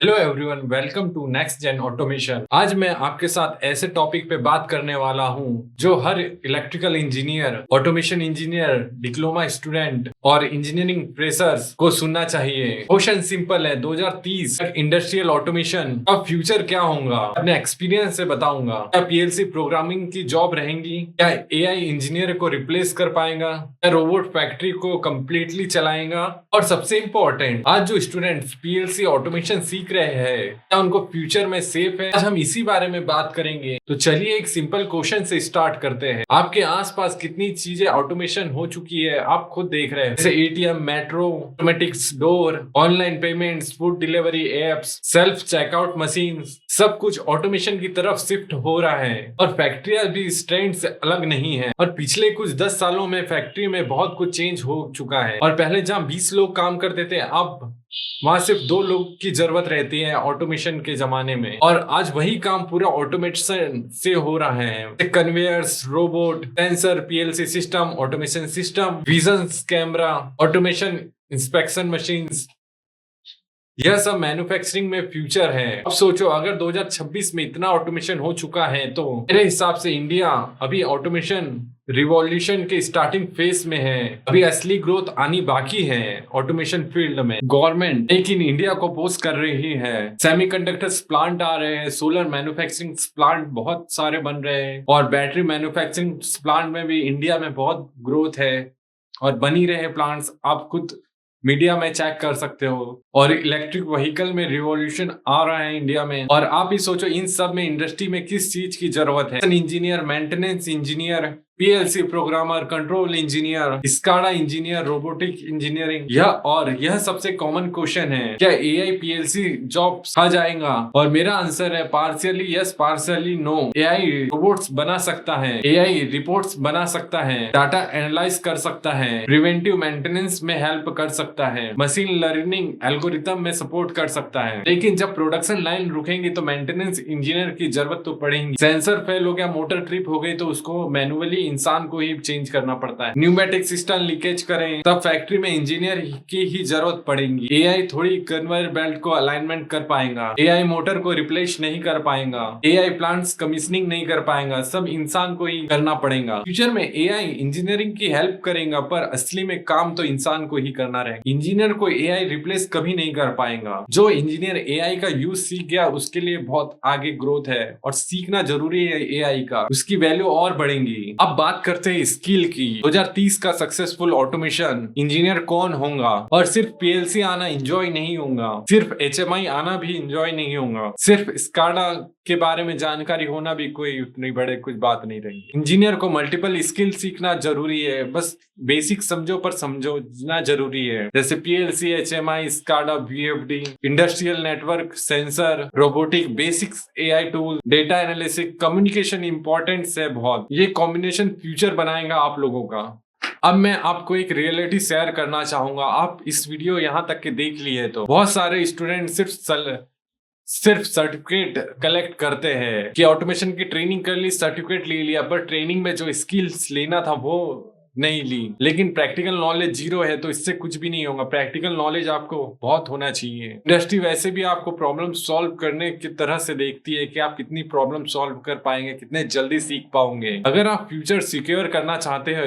Hello everyone, welcome to next gen automation. आज मैं आपके साथ ऐसे टॉपिक पे बात करने वाला हूं जो हर electrical engineer, automation engineer, diploma student और इंजीनियरिंग फ्रेशर्स को सुनना चाहिए। क्वेश्चन सिंपल है, 2030 तक इंडस्ट्रियल ऑटोमेशन का फ्यूचर क्या होगा, अपने एक्सपीरियंस से बताऊंगा। क्या पीएलसी प्रोग्रामिंग की जॉब रहेंगी? क्या एआई इंजीनियर को रिप्लेस कर पाएगा? क्या रोबोट फैक्ट्री को कम्प्लीटली चलाएगा? और सबसे इंपॉर्टेंट, आज जो स्टूडेंट्स पीएलसी ऑटोमेशन सीख रहे हैं, क्या उनको फ्यूचर में सेफ है? आज हम इसी बारे में बात करेंगे। तो चलिए एक सिंपल क्वेश्चन से स्टार्ट करते हैं। आपके आसपास कितनी चीजें ऑटोमेशन हो चुकी है आप खुद देख रहे हैं, जैसे ATM, metro, automatics door, online payments, food delivery apps, self checkout machine, सब कुछ ऑटोमेशन की तरफ शिफ्ट हो रहा है। और फैक्ट्रियां भी इस ट्रेंड से अलग नहीं है। और पिछले कुछ 10 सालों में फैक्ट्री में बहुत कुछ चेंज हो चुका है। और पहले जहां 20 लोग काम करते थे, अब वहां सिर्फ 2 लोग की जरूरत रहती है ऑटोमेशन के जमाने में। और आज वही काम पूरा ऑटोमेशन से हो रहा है। Conveyors, robot, sensor, PLC system, automation system, vision camera, automation inspection machines, यह सब मैन्युफैक्चरिंग में फ्यूचर है। अब सोचो, अगर 2026 में इतना ऑटोमेशन हो चुका है तो मेरे हिसाब से इंडिया अभी ऑटोमेशन रिवॉल्यूशन के स्टार्टिंग फेज में है। अभी असली ग्रोथ आनी बाकी है ऑटोमेशन फील्ड में। गवर्नमेंट मेक इन इंडिया को पोस्ट कर रही है, सेमीकंडक्टर्स प्लांट आ रहे हैं, सोलर मैन्युफैक्चरिंग प्लांट बहुत सारे बन रहे हैं, और बैटरी मैन्युफैक्चरिंग प्लांट में भी इंडिया में बहुत ग्रोथ है और बनी रहे प्लांट्स। आप खुद मीडिया में चेक कर सकते हो। और इलेक्ट्रिक व्हीकल में रिवॉल्यूशन आ रहा है इंडिया में। और आप ही सोचो, इन सब में इंडस्ट्री में किस चीज की जरूरत है? Engineer, maintenance engineer, PLC programmer, control engineer, SCADA engineer, robotic engineering, यह सबसे कॉमन क्वेश्चन है, क्या एआई पीएलसी जॉब खा जाएगा? और मेरा आंसर है partially yes, partially no. AI robots बना सकता है, एआई रिपोर्ट्स बना सकता है, डाटा एनालाइज कर सकता है, प्रिवेंटिव मेंटेनेंस में हेल्प कर सकता है, मशीन लर्निंग एल्गोरिथम में सपोर्ट कर सकता है। लेकिन जब प्रोडक्शन लाइन रुकेंगी तो मेंटेनेंस इंजीनियर की जरूरत तो पड़ेगी। सेंसर फेल हो गया, मोटर ट्रिप हो गई तो उसको मैन्युअली इंसान को ही चेंज करना पड़ता है। न्यूमेटिक सिस्टम लीकेज करें तब फैक्ट्री में इंजीनियर की ही जरूरत पड़ेगी। एआई थोड़ी कन्वेयर बेल्ट को अलाइनमेंट कर पाएगा, एआई मोटर को रिप्लेस नहीं कर पाएगा, एआई प्लांट्स कमीशनिंग नहीं कर पाएगा, सब इंसान को ही करना पड़ेगा। फ्यूचर में एआई इंजीनियरिंग की हेल्प करेगा, पर असली में काम तो इंसान को ही करना रहेगा। इंजीनियर को एआई रिप्लेस कभी नहीं कर पाएगा। जो इंजीनियर एआई का यूज सीख गया उसके लिए बहुत आगे ग्रोथ है, और सीखना जरूरी है एआई का, उसकी वैल्यू और बढ़ेंगी। अब बात करते हैं स्किल की। 2030 का सक्सेसफुल ऑटोमेशन इंजीनियर कौन होगा? और सिर्फ पीएलसी आना एंजॉय नहीं होगा, सिर्फ एचएमआई आना भी एंजॉय नहीं होगा, सिर्फ स्काडा के बारे में जानकारी होना भी कोई उतनी बड़े कुछ बात नहीं रही। इंजीनियर को मल्टीपल स्किल सीखना जरूरी है। बस बेसिक समझो पर समझना जरूरी है, जैसे PLC, HMI, SCADA, VFD, industrial network, sensor, robotic, basics, AI tool, data analysis, communication important है बहुत। ये कॉम्बिनेशन फ्यूचर बनाएगा आप लोगों का। अब मैं आपको एक रियलिटी शेयर करना चाहूंगा। आप इस वीडियो यहाँ तक के देख लिए तो बहुत सारे स्टूडेंट सिर्फ सर्टिफिकेट कलेक्ट करते हैं कि ऑटोमेशन की ट्रेनिंग कर ली, सर्टिफिकेट ले लिया, पर ट्रेनिंग में जो स्किल्स लेना था वो नहीं ली। लेकिन प्रैक्टिकल नॉलेज जीरो है, तो इससे कुछ भी नहीं होगा। प्रैक्टिकल नॉलेज आपको बहुत होना चाहिए। इंडस्ट्री वैसे भी आपको प्रॉब्लम सॉल्व करने की तरह से देखती है कि आप कितनी प्रॉब्लम सॉल्व कर पाएंगे, कितने जल्दी सीख पाओगे। अगर आप फ्यूचर सिक्योर करना चाहते हो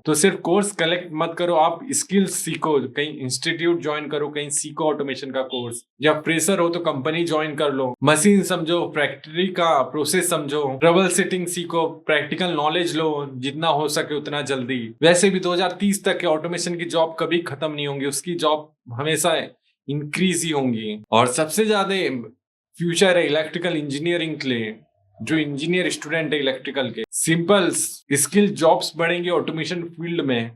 तो सिर्फ कोर्स कलेक्ट मत करो, आप स्किल्स सीखो। कहीं इंस्टीट्यूट ज्वाइन करो, कहीं सीखो ऑटोमेशन का कोर्स, या फ्रेशर हो तो कंपनी ज्वाइन कर लो, मशीन समझो, फैक्ट्री का प्रोसेस समझो, ट्रबल सेटिंग सीखो, प्रैक्टिकल नॉलेज लो जितना हो सके उतना जल्दी। वैसे भी 2030 तक के ऑटोमेशन की जॉब कभी खत्म नहीं होंगी, उसकी जॉब हमेशा इंक्रीज ही होंगी। और सबसे ज्यादा फ्यूचर है इलेक्ट्रिकल इंजीनियरिंग के लिए। जो इंजीनियर स्टूडेंट है इलेक्ट्रिकल के, सिंपल स्किल जॉब्स बढ़ेंगे ऑटोमेशन फील्ड में,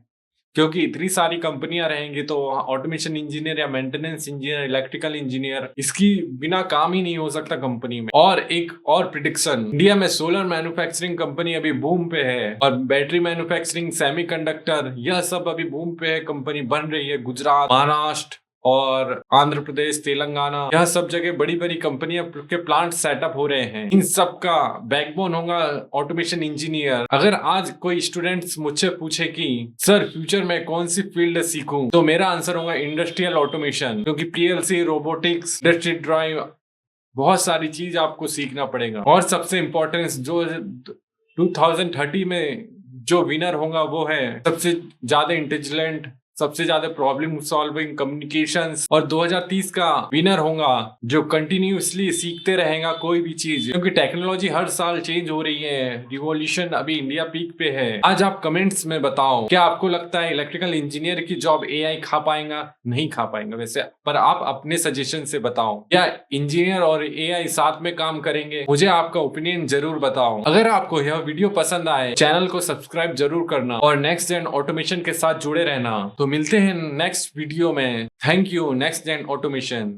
क्योंकि इतनी सारी कंपनियां रहेंगी तो ऑटोमेशन इंजीनियर या मेंटेनेंस इंजीनियर, इलेक्ट्रिकल इंजीनियर, इसकी बिना काम ही नहीं हो सकता कंपनी में। और एक और प्रिडिक्शन, इंडिया में सोलर मैन्युफैक्चरिंग कंपनी अभी बूम पे है, और बैटरी मैन्युफैक्चरिंग, सेमीकंडक्टर, यह सब अभी बूम पे है, कंपनी बन रही है। गुजरात, महाराष्ट्र और आंध्र प्रदेश, तेलंगाना, यह सब जगह बड़ी बड़ी कंपनियां के प्लांट सेटअप हो रहे हैं। इन सब का बैकबोन होगा ऑटोमेशन इंजीनियर। अगर आज कोई स्टूडेंट्स मुझसे पूछे कि सर फ्यूचर में कौन सी फील्ड सीखूं, तो मेरा आंसर होगा इंडस्ट्रियल ऑटोमेशन, क्योंकि पीएलसी, रोबोटिक्स, इंडस्ट्री ड्राइव, बहुत सारी चीज आपको सीखना पड़ेगा। और सबसे इम्पोर्टेंस जो 2030 में जो विनर होगा वो है सबसे ज्यादा इंटेलिजेंट, सबसे ज्यादा प्रॉब्लम सॉल्विंग, कम्युनिकेशंस। और 2030 का विनर होगा जो कंटिन्यूअसली सीखते रहेगा कोई भी चीज, क्योंकि टेक्नोलॉजी हर साल चेंज हो रही है। रिवॉल्यूशन अभी इंडिया पीक पे है। आज आप कमेंट्स में बताओ, क्या आपको लगता है इलेक्ट्रिकल इंजीनियर की जॉब एआई खा पाएगा? नहीं खा पाएगा वैसे, पर आप अपने सजेशन से बताओ, क्या इंजीनियर और एआई साथ में काम करेंगे? मुझे आपका ओपिनियन जरूर बताओ। अगर आपको यह वीडियो पसंद आए, चैनल को सब्सक्राइब जरूर करना और नेक्स्ट जेन ऑटोमेशन के साथ जुड़े रहना। तो मिलते हैं नेक्स्ट वीडियो में। Thank you, next gen automation.